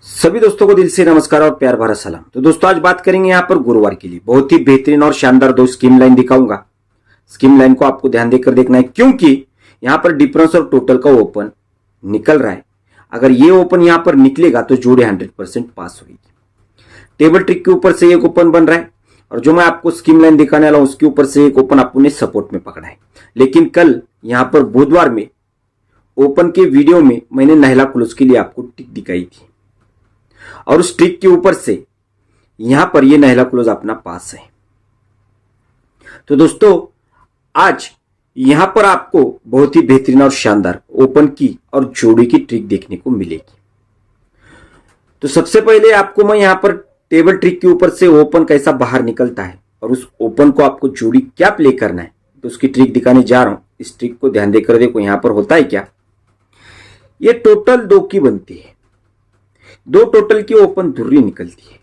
सभी दोस्तों को दिल से नमस्कार और प्यार भरा सलाम। तो दोस्तों आज बात करेंगे यहाँ पर गुरुवार के लिए बहुत ही बेहतरीन और शानदार दो स्कीम लाइन दिखाऊंगा। स्कीम लाइन को आपको ध्यान देकर देखना है क्योंकि यहाँ पर डिफरेंस और टोटल का ओपन निकल रहा है। अगर ये ओपन यहाँ पर निकलेगा तो जोड़े 100% पास होगी। टेबल ट्रिक के ऊपर से एक ओपन बन रहा है और जो मैं आपको स्कीम लाइन दिखाने वाला हूं उसके ऊपर से एक ओपन आपको ने सपोर्ट में पकड़ा है। लेकिन कल यहाँ पर बुधवार में ओपन के वीडियो में मैंने नहला क्लोज के लिए आपको टिक दिखाई थी और उस ट्रिक के ऊपर से यहां पर ये नहला क्लोज अपना पास है। तो दोस्तों आज यहां पर आपको बहुत ही बेहतरीन और शानदार ओपन की और जोड़ी की ट्रिक देखने को मिलेगी। तो सबसे पहले आपको मैं यहां पर टेबल ट्रिक के ऊपर से ओपन कैसा बाहर निकलता है और उस ओपन को आपको जोड़ी क्या प्ले करना है तो उसकी ट्रिक दिखाने जा रहा हूं। इस ट्रिक को ध्यान देकर देखो यहां पर होता है क्या। ये टोटल 2 की बनती है, 2 टोटल की ओपन धुर्री निकलती है।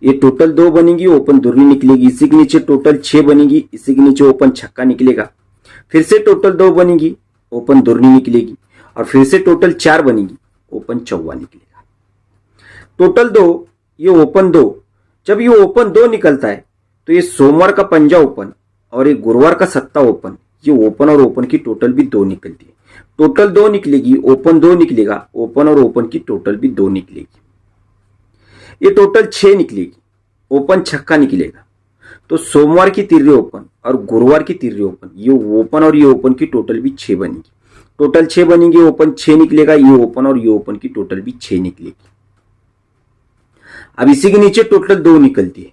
ये टोटल 2 बनेगी, ओपन धुर्री निकलेगी। इसी के नीचे टोटल 6 बनेगी, इसी के नीचे ओपन छक्का निकलेगा। फिर से टोटल 2 बनेगी, ओपन धुर्री निकलेगी और फिर से टोटल 4 बनेगी, ओपन चौवा निकलेगा। टोटल 2 ये ओपन 2, जब ये ओपन 2 निकलता है तो ये सोमवार का पंजा ओपन और ये गुरुवार का सत्ता ओपन, ये ओपन और ओपन की टोटल भी 2 निकलती है। टोटल 2 निकलेगी, ओपन 2 निकलेगा, ओपन और ओपन की टोटल भी 2 निकलेगी। ये टोटल 6 निकलेगी, ओपन छक्का निकलेगा। तो सोमवार की तिर्री ओपन और गुरुवार की तिर्री ओपन, ये ओपन और ये ओपन की टोटल भी 6 बनेगी। टोटल 6 बनेगी, ओपन 6 निकलेगा, ये ओपन और ये ओपन की टोटल भी 6 निकलेगी। अब इसी के नीचे टोटल 2 निकलती है,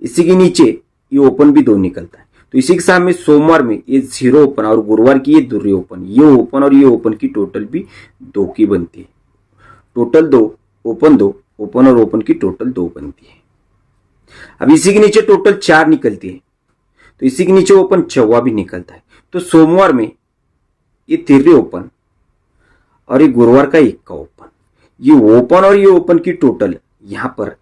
इसी के नीचे ये ओपन भी 2 निकलता है। तो इसी के सामने सोमवार में ये 0 ओपन और गुरुवार की ये धुर्री ओपन, ये ओपन और ये ओपन की टोटल भी 2 की बनती है। टोटल 2 ओपन 2, ओपन और ओपन की टोटल 2 बनती है। अब इसी के नीचे टोटल 4 निकलती है, तो इसी के नीचे ओपन चौवा भी निकलता है। तो सोमवार में ये तिर्री ओपन और ये गुरुवार का 1 का ओपन, ये ओपन और ये ओपन की टोटल यहां पर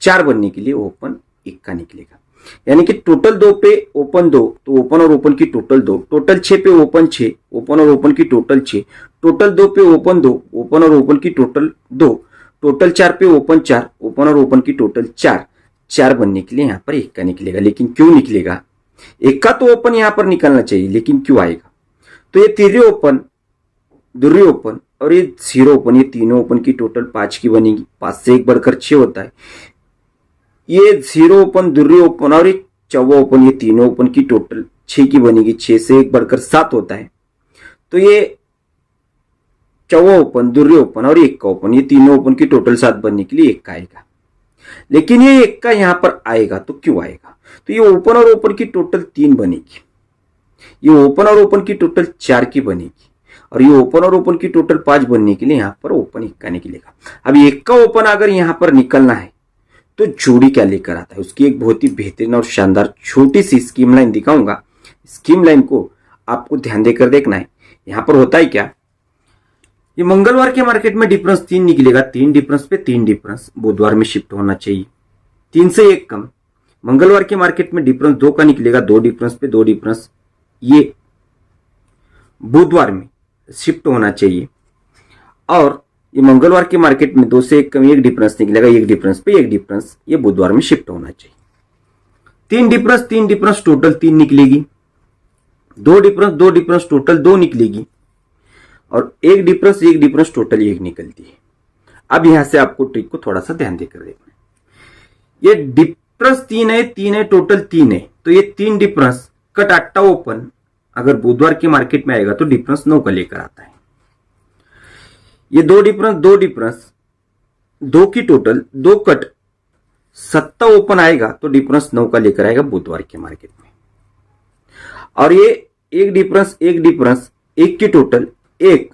4 बनने के लिए ओपन 1 का निकलेगा। यानी कि टोटल 2 पे ओपन 2 तो ओपन और ओपन की टोटल 2, टोटल 6 पे ओपन 6, ओपन और ओपन की टोटल 6, टोटल 2 पे ओपन 2, ओपन और ओपन की टोटल 2, टोटल 4 पे ओपन 4, ओपन और ओपन की टोटल 4, 4 बनने के लिए यहां पर 1 का निकलेगा। लेकिन क्यों निकलेगा? 1 का तो ओपन यहां पर निकलना चाहिए, लेकिन क्यों आएगा? तो ये तिर्री ओपन, धुर्री ओपन और ये 0 ओपन, ये तीनों ओपन की टोटल 5 की बनेगी। 5 से 1 बढ़कर 6 होता है। ये 0 ओपन, धुर्री ओपन और ये चौवा ओपन, ये तीनों ओपन की टोटल 6 की बनेगी। 6 से 1 बढ़कर 7 होता है। तो ये चौवा ओपन, धुर्री ओपन और 1 का ओपन, ये तीनों ओपन की टोटल 7 बनने के लिए 1 का आएगा। लेकिन ये 1 का यहां पर आएगा तो क्यों आएगा? तो ये ओपन और ओपन की टोटल 3 बनेगी, ये ओपन और ओपन की टोटल 4 की बनेगी और ये ओपन और ओपन की टोटल 5 बनने के लिए यहां पर ओपन 1 का निकलेगा। अब 1 का ओपन अगर यहां पर निकलना है तो जोड़ी क्या लेकर आता है उसकी एक बहुत ही बेहतरीन और शानदार छोटी सी स्कीम लाइन दिखाऊंगा। स्कीम लाइन को आपको ध्यान देकर देखना है। यहां पर होता है क्या, ये मंगलवार के मार्केट में डिफरेंस 3 निकलेगा, 3 डिफरेंस पे 3 डिफरेंस बुधवार में शिफ्ट होना चाहिए। 3 से 1 कम। मंगलवार के मार्केट में डिफरेंस 2 का निकलेगा, 2 डिफरेंस पे 2 डिफरेंस ये बुधवार में शिफ्ट होना चाहिए। और ये मंगलवार के मार्केट में 2 से 1 कम 1 डिफरेंस निकलेगा, 1 डिफरेंस पे 1 डिफरेंस ये बुधवार में शिफ्ट होना चाहिए। 3 डिफरेंस टोटल 3 निकलेगी, 2 डिफरेंस टोटल 2 निकलेगी और 1 डिफरेंस टोटल 1 निकलती है। अब यहां से आपको ट्रिक को थोड़ा सा ध्यान देकर देखना है। ये डिफरेंस 3 है, टोटल 3 है। तो ये 3 डिफरेंस कट 8 ओपन अगर बुधवार के मार्केट में आएगा तो डिफरेंस 9 का लेकर आता है। ये 2 डिफरेंस 2 की टोटल 2 कट 7 ओपन आएगा तो डिफरेंस 9 का लेकर आएगा बुधवार के मार्केट में। और ये 1 डिफरेंस 1 की टोटल 1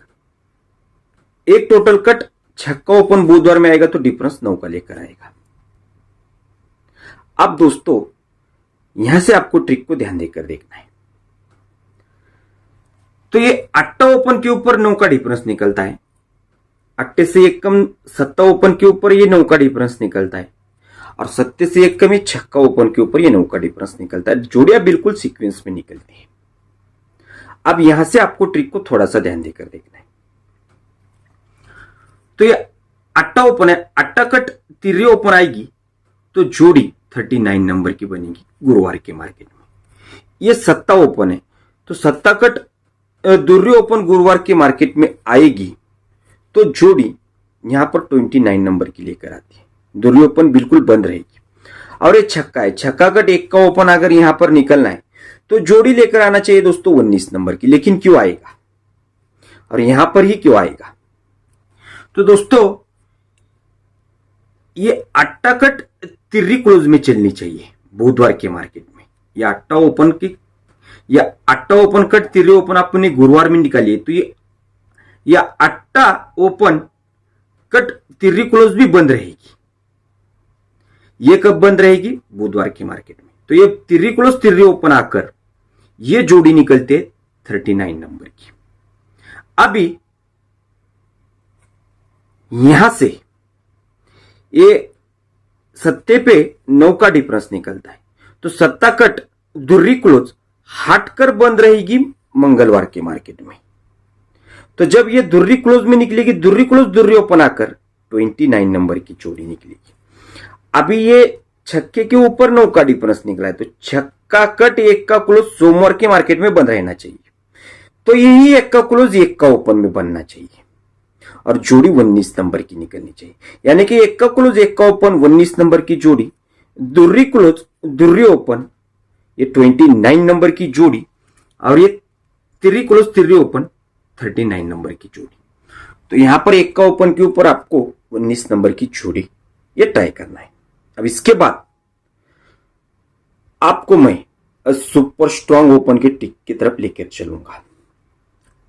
टोटल कट छक्का ओपन बुधवार में आएगा तो डिफरेंस 9 का लेकर आएगा। अब दोस्तों यहां से आपको ट्रिक को ध्यान देकर देखना है। तो ये 8 ओपन के ऊपर 9 का डिफरेंस निकलता है, 8 से 1 कम 7 ओपन के ऊपर ये 9 का डिफरेंस निकलता है और 7 से 1 कम ये छक्का ओपन के ऊपर ये 9 का डिफरेंस निकलता है। जोड़ियां बिल्कुल सीक्वेंस में निकलती है। अब यहां से आपको ट्रिक को थोड़ा सा ध्यान देकर देखना है। तो ये अट्टा ओपन है, अट्टा कट तिर्री ओपन आएगी तो जोड़ी 39 नंबर की बनेगी गुरुवार के मार्केट में। ये सत्ता ओपन है तो सत्ता कट दुर्री ओपन गुरुवार के मार्केट में आएगी तो जोड़ी यहां पर 29 नंबर की लेकर आती है, दुर्री ओपन बिल्कुल बंद रहेगी। और ये छक्का है, छक्का कट एक का ओपन अगर यहां पर निकलना है तो जोड़ी लेकर आना चाहिए दोस्तों 19 नंबर की, लेकिन क्यों आएगा और यहां पर ही क्यों आएगा? तो दोस्तों ये अट्टा कट तिर्री क्लोज में चलनी चाहिए बुधवार के मार्केट में। या अट्टा ओपन की या अट्टा ओपन कट तिर्री ओपन आपने गुरुवार में निकाली है तो ये या अट्टा ओपन कट तिर्री क्लोज भी बंद रहेगी। ये कब बंद रहेगी? बुधवार के मार्केट में। तो ये तिर्री क्लोज तिर्री ओपन आकर ये जोड़ी निकलते 39 नंबर की। अभी यहां से ये सत्ते पे 9 का डिफरेंस निकलता है तो सत्ता कट दुर्री क्लोज हटकर बंद रहेगी मंगलवार के मार्केट में। तो जब ये दुर्री क्लोज में निकलेगी, दुर्री क्लोज दुर्री ओपन आकर 29 नंबर की जोड़ी निकलेगी। अभी ये छक्के के ऊपर 9 का डिफरेंस निकला है तो छक्का कट एक का क्लोज सोमवार के मार्केट में बंद रहना चाहिए। तो यही एक का क्लोज एक का ओपन में बनना चाहिए और जोड़ी 19 नंबर की निकलनी चाहिए। यानी कि एक का क्लोज एक का ओपन 19 नंबर की जोड़ी, दुर्री क्लोज दुर्री ओपन ये 29 नंबर की जोड़ी और ये तिर्री क्लोज तिर्री ओपन 39 नंबर की जोड़ी। तो यहां पर एक का ओपन के ऊपर आपको 19 नंबर की जोड़ी ये ट्राई करना है। अब इसके बाद आपको मैं सुपर स्ट्रांग ओपन के टिक की तरफ लेकर चलूंगा।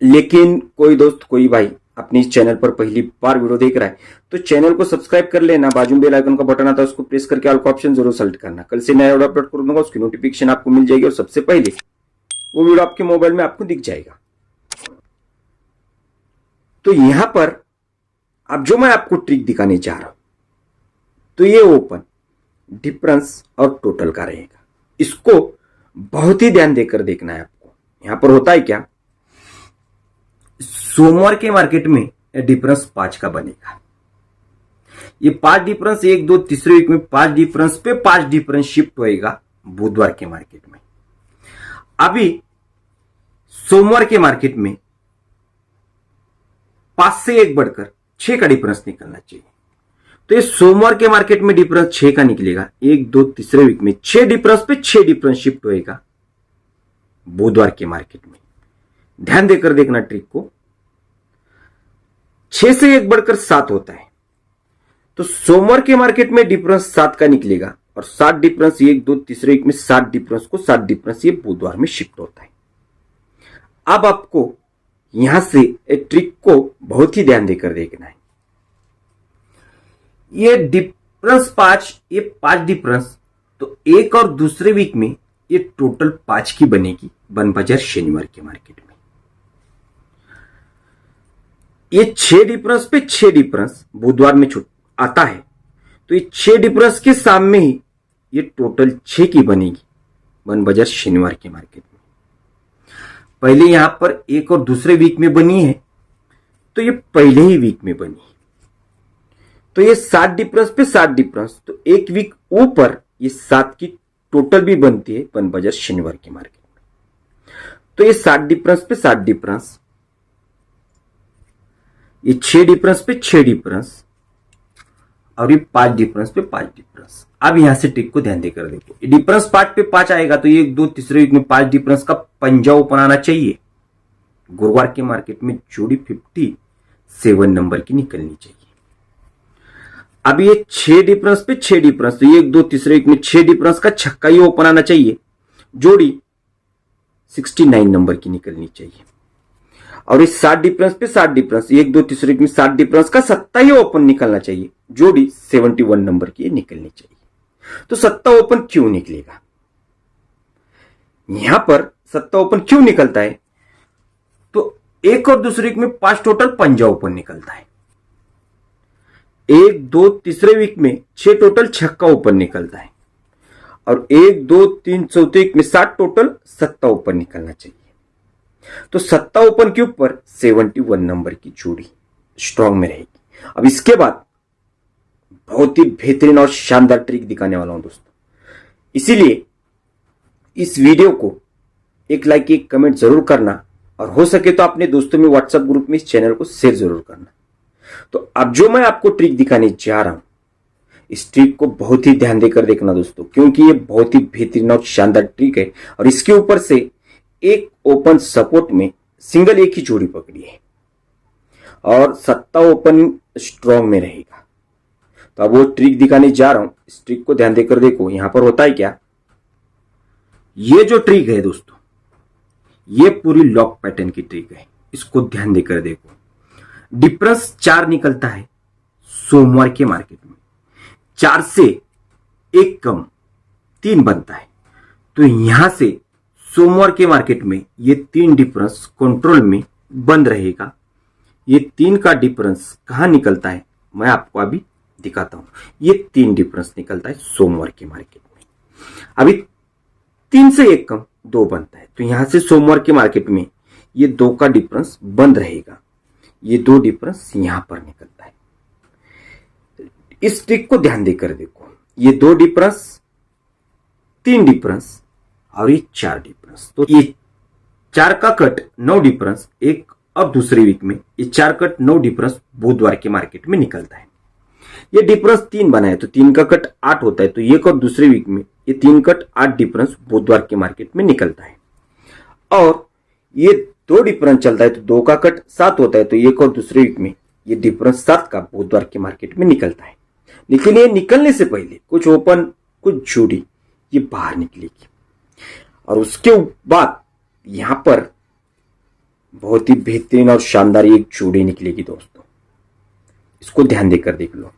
लेकिन कोई दोस्त कोई भाई अपने इस चैनल पर पहली बार वीडियो देख रहा है तो चैनल को सब्सक्राइब कर लेना, बाजू में बेल आइकन का बटन आता है उसको प्रेस करके ऑल का ऑप्शन जरूर सेलेक्ट करना। कल से नया वीडियो अपलोड कर दूंगा उसकी नोटिफिकेशन आपको मिल जाएगी और सबसे पहले वो वीडियो आपके मोबाइल में आपको दिख जाएगा। तो यहां पर अब जो मैं आपको ट्रिक दिखाने जा रहा हूं तो ये ओपन डिफरेंस और टोटल का रहेगा। इसको बहुत ही ध्यान देकर देखना है आपको। यहां पर होता है क्या, सोमवार के मार्केट में डिफरेंस 5 का बनेगा। ये 5 डिफरेंस 1 2 तीसरे वीक में 5 डिफरेंस पे 5 डिफरेंस शिफ्ट होएगा बुधवार के मार्केट में। अभी सोमवार के मार्केट में 5 से 1 बढ़कर 6 का डिफरेंस निकलना चाहिए। तो ये सोमवार के मार्केट में डिफरेंस 6 का निकलेगा। 1 2 तीसरे वीक में 6 डिफरेंस पे 6 डिफरेंस शिफ्ट होएगा बुधवार के मार्केट में। ध्यान देकर देखना ट्रिक को। 6 से 1 बढ़कर 7 होता है तो सोमवार के मार्केट में डिफरेंस 7 का निकलेगा और 7 डिफरेंस 1 2 तीसरे वीक में 7 डिफरेंस को 7 डिफरेंस ये बुधवार में शिफ्ट होता है। अब आपको यहां से ट्रिक को बहुत ही ध्यान देकर देखना है। ये डिफरेंस 5, ये 5 डिफरेंस तो एक और दूसरे वीक में ये टोटल 5 की बनेगी बन बाजार शनिवार के मार्केट में। ये 6 डिफरेंस पे 6 डिफरेंस बुधवार में छूट आता है तो ये 6 डिफरेंस के सामने ही ये टोटल 6 की बनेगी बन बाजार शनिवार के मार्केट में। पहले यहां पर एक और दूसरे वीक में बनी है तो ये पहले ही वीक में बनी। तो ये 7 डिफरेंस पे 7 डिफरेंस तो एक वीक ऊपर ये 7 की टोटल भी बनती है बन बाजार शनिवार के मार्केट में। तो ये 7 डिफरेंस पे 7 डिफरेंस, ये 6 डिफरेंस पे 6 डिफरेंस और ये 5 डिफरेंस पे 5 डिफरेंस। अब यहां से ट्रिक को ध्यान देकर देखो। ये डिफरेंस 5 पे 5 आएगा तो 1 2 तीसरे वीक में 5 डिफरेंस का पंजा ओपन आना चाहिए। गुरुवार के मार्केट में जोड़ी 57 नंबर की निकलनी चाहिए। अब ये 6 डिफरेंस पे 6 डिफरेंस तो 1 2 तीसरे वीक में 6 डिफरेंस का छक्का ही ओपन आना चाहिए। जोड़ी 69 नंबर की निकलनी चाहिए। और इस 7 डिफरेंस पे 7 डिफरेंस 1 2 तीसरे में 7 डिफरेंस का सत्ता ही ओपन निकलना चाहिए। जोड़ी 71 नंबर की निकलनी चाहिए। तो सत्ता ओपन क्यों निकलेगा? यहां पर सत्ता ओपन क्यों निकलता है? तो एक और दूसरे वीक में 5 टोटल पंजा ओपन निकलता है। 1 2 तीसरे वीक में 6 टोटल छक्का ओपन निकलता है और 1 2 3 चौथे वीक में 7 टोटल सत्ता ओपन निकलना चाहिए। तो सत्ता ओपन के ऊपर 71 नंबर की जोड़ी स्ट्रांग में रहेगी। अब इसके बाद बहुत ही बेहतरीन और शानदार ट्रिक दिखाने वाला हूं दोस्तों। इसीलिए इस वीडियो को एक लाइक एक कमेंट जरूर करना और हो सके तो अपने दोस्तों में व्हाट्सएप ग्रुप में इस चैनल को शेयर जरूर करना। तो अब जो मैं आपको ट्रिक दिखाने जा रहा हूं, इस ट्रिक को बहुत ही ध्यान देकर देखना दोस्तों, क्योंकि ये बहुत ही बेहतरीन और शानदार ट्रिक है और इसके ऊपर से एक ओपन सपोर्ट में सिंगल एक ही जोड़ी पकड़ी है और सत्ता ओपन स्ट्रॉन्ग में रहेगा। तो अब वो ट्रिक दिखाने जा रहा हूं, इस ट्रिक को ध्यान देकर देखो। यहां पर होता है क्या, ये जो ट्रिक है दोस्तों, ये पूरी लॉक पैटर्न की ट्रिक है। इसको ध्यान देकर देखो। डिफरेंस 4 निकलता है सोमवार के मार्केट में, 4 से 1 कम 3 बनता है। तो यहां से सोमवार के मार्केट में ये 3 डिफरेंस कंट्रोल में बंद रहेगा। ये 3 का डिफरेंस कहां निकलता है मैं आपको अभी दिखाता हूं। ये 3 डिफरेंस निकलता है सोमवार के मार्केट में। अभी 3 से 1 कम 2 बनता है, तो यहां से सोमवार के मार्केट में ये 2 का डिफरेंस बंद रहेगा। ये 2 डिफरेंस यहां पर निकलता है। इस ट्रिक को ध्यान देकर देखो। ये 2 डिफरेंस, 3 डिफरेंस और ये 4 डिफरेंस। तो ये 4 का कट 9 डिफरेंस एक अब दूसरे वीक में, ये 4 कट 9 डिफरेंस बुधवार के मार्केट में निकलता है। ये डिफरेंस 3 बना है तो 3 का कट 8 होता है, तो एक और दूसरे वीक में ये 3 कट 8 डिफरेंस बुधवार के मार्केट में निकलता है। और ये 2 डिफरेंस चलता है तो 2 का कट 7 होता है, तो एक और दूसरे वीक में ये डिफरेंस 7 का बुधवार के मार्केट में निकलता है। लेकिन ये निकलने से पहले कुछ ओपन कुछ जोड़ी ये बाहर निकलेगी और उसके बाद यहां पर बहुत ही बेहतरीन और शानदार एक जोड़ी निकलेगी दोस्तों। इसको ध्यान देकर देख लो।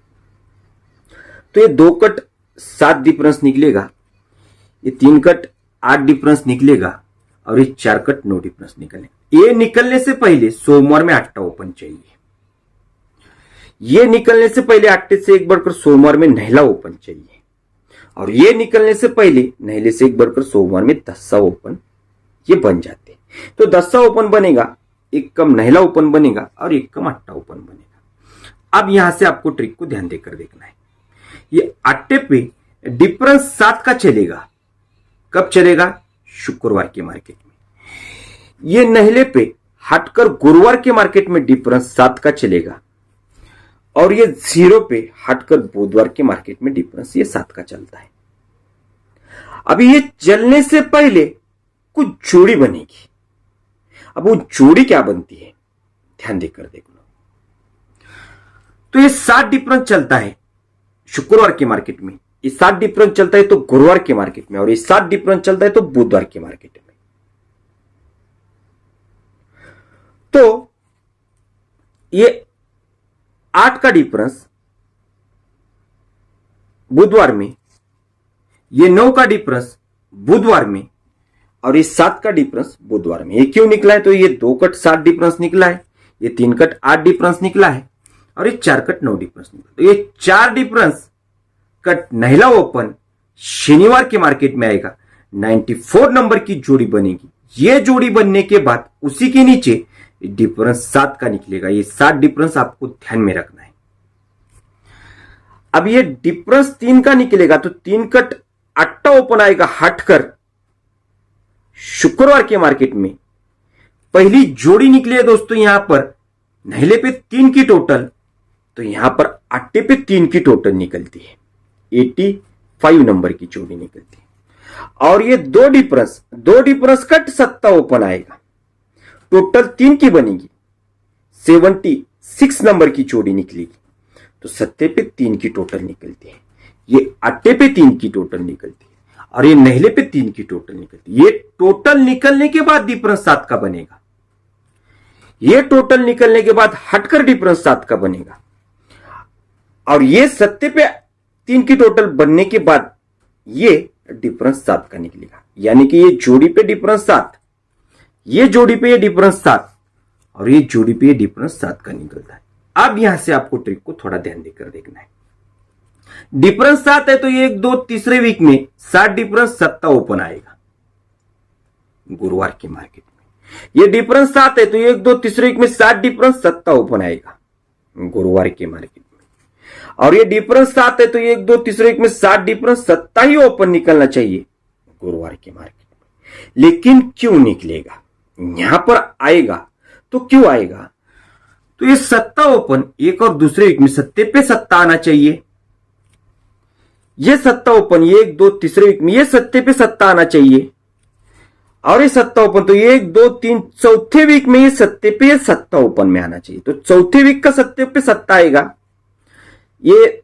तो ये 2 कट 7 डिफरेंस निकलेगा, ये 3 कट 8 डिफरेंस निकलेगा और ये 4 कट 9 डिफरेंस निकलेगा। ये निकलने से पहले सोमवार में 8 ओपन चाहिए। ये निकलने से पहले 8 से एक बढ़कर सोमवार में नहला ओपन चाहिए और ये निकलने से पहले नहले से एक बढ़कर सोमवार में 10 ओपन ये बन जाते हैं। तो 10 ओपन बनेगा, एक कम नहला ओपन बनेगा और एक कम 8 ओपन बनेगा। अब यहां से आपको ट्रिक को ध्यान देकर देखना है। ये 8 पे डिफरेंस 7 का चलेगा। कब चलेगा? शुक्रवार के मार्केट में। ये नहले पे हटकर गुरुवार के मार्केट में डिफरेंस 7 का चलेगा और ये 0 पे हटकर बुधवार के मार्केट में डिफरेंस ये 7 का चलता है। अभी ये चलने से पहले कुछ जोड़ी बनेगी। अब वो जोड़ी क्या बनती है ध्यान देकर देख लो। तो ये 7 डिफरेंस चलता है शुक्रवार के मार्केट में, ये 7 डिफरेंस चलता है तो गुरुवार के मार्केट में और ये 7 डिफरेंस चलता है तो बुधवार के मार्केट में। तो ये 8 का डिफरेंस बुधवार में, ये 9 का डिफरेंस बुधवार में और ये 7 का डिफरेंस बुधवार में। ये क्यों निकला है? तो ये 2 कट 7 डिफरेंस निकला है, ये 3 कट 8 डिफरेंस निकला है और ये 4 कट 9 डिफरेंस निकला। तो ये 4 डिफरेंस कट नहला ओपन शनिवार के मार्केट में आएगा। 94 नंबर की जोड़ी बनेगी। ये जोड़ी बनने के बाद उसी के नीचे डिफरेंस 7 का निकलेगा। ये 7 डिफरेंस आपको ध्यान में रखना है। अब ये डिफरेंस 3 का निकलेगा तो 3 कट 8 ओपन आएगा हटकर शुक्रवार के मार्केट में। पहली जोड़ी निकली है दोस्तों यहां पर नहले पे 3 की टोटल, तो यहां पर 8 पे 3 की टोटल निकलती है। 85 नंबर की जोड़ी निकलती है और ये 2 डिफरेंस कट 7 ओपन आएगा, टोटल 3 की बनेगी। 76 नंबर की जोड़ी निकलेगी तो 7 पे 3 की टोटल निकलती है। ये 8 पे 3 की टोटल निकलती है और ये नहले पे 3 की टोटल निकलती है। ये टोटल निकलने के बाद डिफरेंस 7 का बनेगा। ये टोटल निकलने के बाद हटकर डिफरेंस 7 का बनेगा और ये 7 पे 3 की टोटल बनने के बाद ये डिफरेंस 7 का निकलेगा। यानी कि ये जोड़ी पे डिफरेंस 7, ये जोड़ी पे ये डिफरेंस 7 और ये जोड़ी पे ये डिफरेंस 7 का निकलता है। अब यहां से आपको ट्रिक को थोड़ा ध्यान देकर देखना है। डिफरेंस 7 है तो ये 1 2 तीसरे वीक में 7 डिफरेंस 7 ओपन आएगा गुरुवार के मार्केट में। ये डिफरेंस 7 है तो ये 1 2 तीसरे वीक में 7 डिफरेंस 7 ओपन आएगा गुरुवार के मार्केट में। और ये डिफरेंस 7 है, तो ये 1 2 तीसरे वीक में 7 डिफरेंस 7 ही ओपन निकलना चाहिए गुरुवार के मार्केट में। लेकिन क्यों निकलेगा, यहां पर आएगा तो क्यों आएगा, तो ये 7 ओपन एक और दूसरे वीक में 7 पे 7 आना चाहिए। ये 7 ओपन ये 1 2 तीसरे वीक में ये 7 पे 7 आना चाहिए। और ये 7 ओपन तो ये 1 2 3 चौथे वीक में ये 7 पे ये 7 ओपन में आना चाहिए। तो चौथे वीक का 7 पे 7 आएगा, ये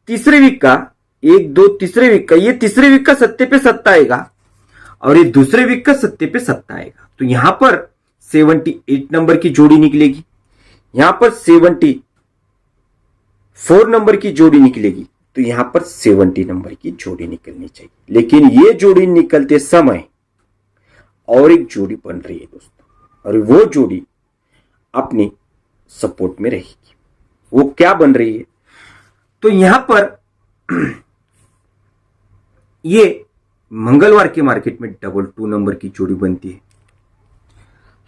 तीसरे वीक का 1 2 तीसरे वीक का ये तीसरे वीक का 7 पे 7 आएगा, और ये दूसरे वीक का 7 पे 7 आएगा। तो यहां पर 78 नंबर की जोड़ी निकलेगी, यहां पर 74 नंबर की जोड़ी निकलेगी, तो यहां पर 70 नंबर की जोड़ी निकलनी चाहिए। लेकिन ये जोड़ी निकलते समय और एक जोड़ी बन रही है दोस्तों, और वो जोड़ी अपनी सपोर्ट में रहेगी। वो क्या बन रही है, तो यहां पर ये मंगलवार के मार्केट में 2 नंबर की जोड़ी बनती है,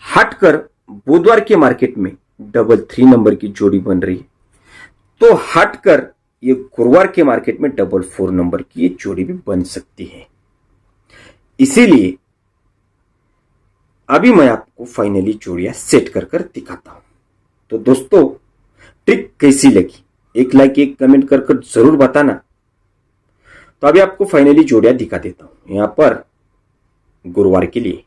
हटकर बुधवार के मार्केट में 3 नंबर की जोड़ी बन रही है, तो हटकर ये गुरुवार के मार्केट में 4 नंबर की ये जोड़ी भी बन सकती है। इसीलिए अभी मैं आपको फाइनली जोड़ियां सेट कर दिखाता हूं। तो दोस्तों ट्रिक कैसी लगी, एक लाइक एक कमेंट कर जरूर बताना। तो अभी आपको फाइनली जोड़ियां दिखा देता हूं। यहां पर गुरुवार के लिए